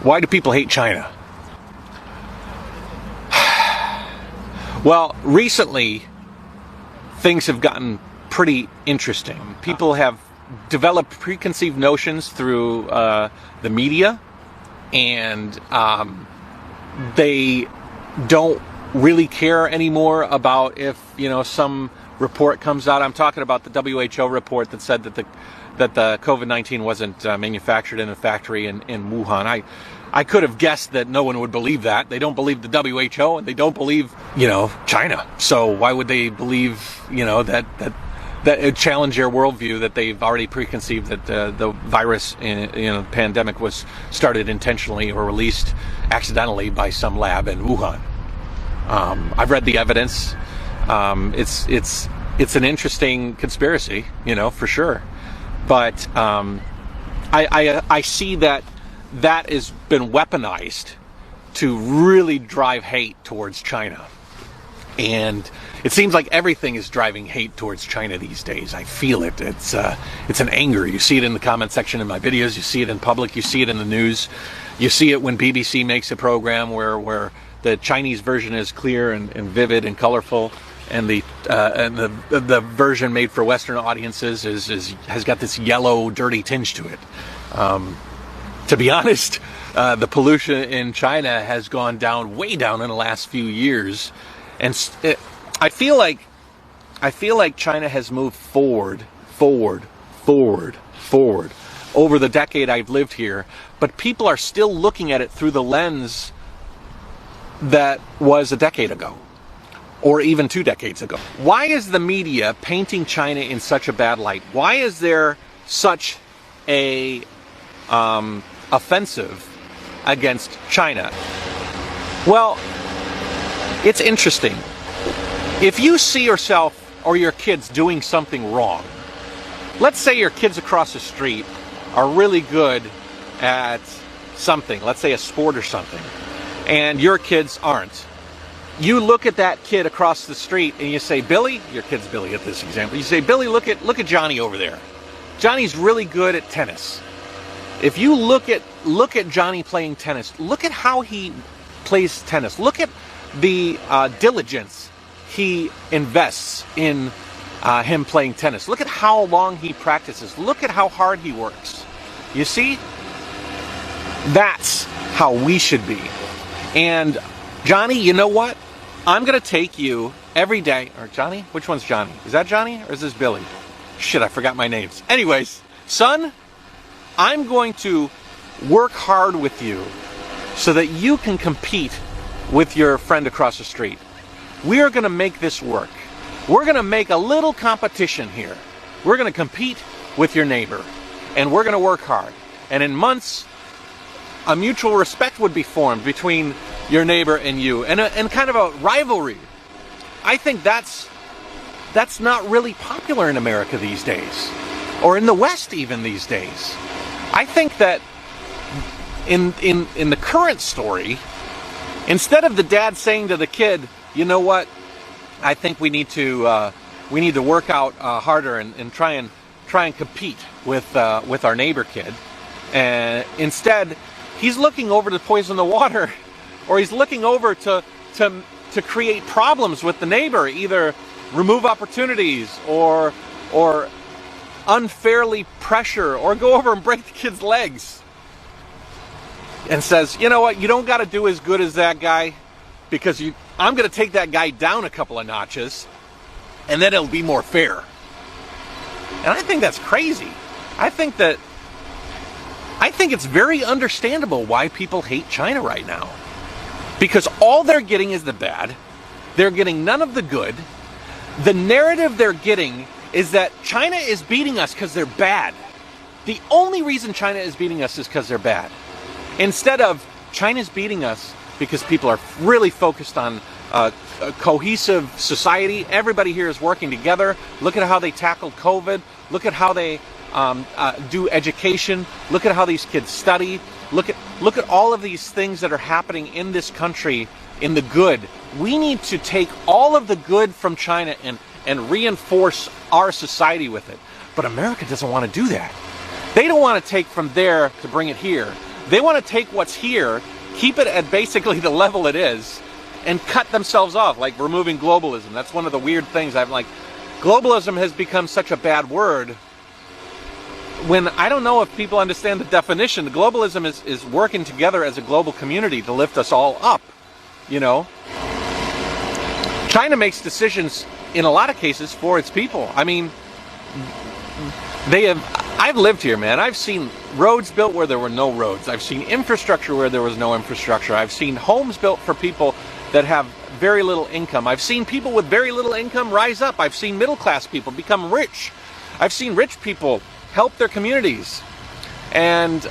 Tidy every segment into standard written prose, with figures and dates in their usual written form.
Why do people hate China? Well, recently, things have gotten pretty interesting. People have developed preconceived notions through the media, and they don't really care anymore about if, some report comes out. I'm talking about the WHO report that said that the COVID-19 wasn't manufactured in a factory in Wuhan. I could have guessed that no one would believe that. They don't believe the WHO, and they don't believe, China. So why would they believe, that challenge their worldview that they've already preconceived that the virus, pandemic was started intentionally or released accidentally by some lab in Wuhan. I've read the evidence. It's an interesting conspiracy, for sure. But I see that has been weaponized to really drive hate towards China. And it seems like everything is driving hate towards China these days. I feel it. It's an anger. You see it in the comment section in my videos. You see it in public. You see it in the news. You see it when BBC makes a program where the Chinese version is clear and vivid and colorful, and the version made for Western audiences has got this yellow, dirty tinge to it. To be honest, the pollution in China has gone down, way down in the last few years, and I feel like China has moved forward over the decade I've lived here, but people are still looking at it through the lens that was a decade ago, or even 2 decades ago. Why is the media painting China in such a bad light? Why is there such a offensive against China? Well, it's interesting. If you see yourself or your kids doing something wrong, let's say your kids across the street are really good at something, let's say a sport or something, and your kids aren't. You look at that kid across the street and you say, Billy, your kid's Billy at this example, you say, Billy, look at Johnny over there. Johnny's really good at tennis. If you look at Johnny playing tennis, look at how he plays tennis. Look at the diligence he invests in him playing tennis. Look at how long he practices. Look at how hard he works. You see? That's how we should be. And Johnny, you know what? I'm going to take you every day. Or Johnny? Which one's Johnny? Is that Johnny or is this Billy? Shit, I forgot my names. Anyways, son, I'm going to work hard with you so that you can compete with your friend across the street. We are going to make this work. We're going to make a little competition here. We're going to compete with your neighbor, and we're going to work hard. And in months, a mutual respect would be formed between your neighbor and you, and kind of a rivalry. I think that's not really popular in America these days, or in the West even these days. I think that in the current story, instead of the dad saying to the kid, you know what, I think we need to work out harder and try and compete with our neighbor kid, and instead he's looking over to poison the water, or he's looking over to create problems with the neighbor, either remove opportunities or unfairly pressure, or go over and break the kid's legs, and says, you know what, you don't got to do as good as that guy, because I'm going to take that guy down a couple of notches, and then it'll be more fair. And I think that's crazy. I think it's very understandable why people hate China right now, because all they're getting is the bad. They're getting none of the good. The narrative they're getting is that China is beating us because they're bad. The only reason China is beating us is because they're bad. Instead of China's beating us because people are really focused on a cohesive society. Everybody here is working together. Look at how they tackled COVID. Look at how they do education. Look at how these kids study. Look at all of these things that are happening in this country in the good. We need to take all of the good from China and reinforce our society with it. But America doesn't want to do that. They don't want to take from there to bring it here. They want to take what's here, keep it at basically the level it is, and cut themselves off, like removing globalism. That's one of the weird things. I'm like, globalism has become such a bad word when I don't know if people understand the definition. Globalism is working together as a global community to lift us all up, you know. China makes decisions in a lot of cases for its people. I mean, I've lived here, man. I've seen roads built where there were no roads. I've seen infrastructure where there was no infrastructure. I've seen homes built for people that have very little income. I've seen people with very little income rise up. I've seen middle class people become rich. I've seen rich people help their communities. And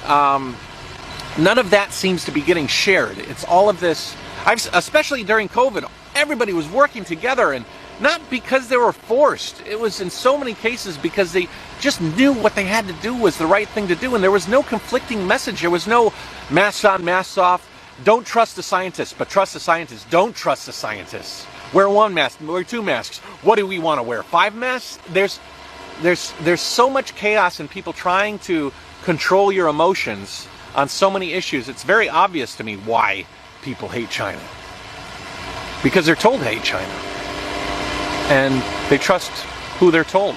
none of that seems to be getting shared. It's all of this, especially during COVID, everybody was working together, and not because they were forced. It was in so many cases because they just knew what they had to do was the right thing to do, and there was no conflicting message. There was no masks on, masks off. Don't trust the scientists, but trust the scientists. Don't trust the scientists. Wear one mask, wear two masks. What do we want to wear? 5 masks? There's so much chaos and people trying to control your emotions on so many issues. It's very obvious to me why people hate China. Because they're told to hate China. And they trust who they're told.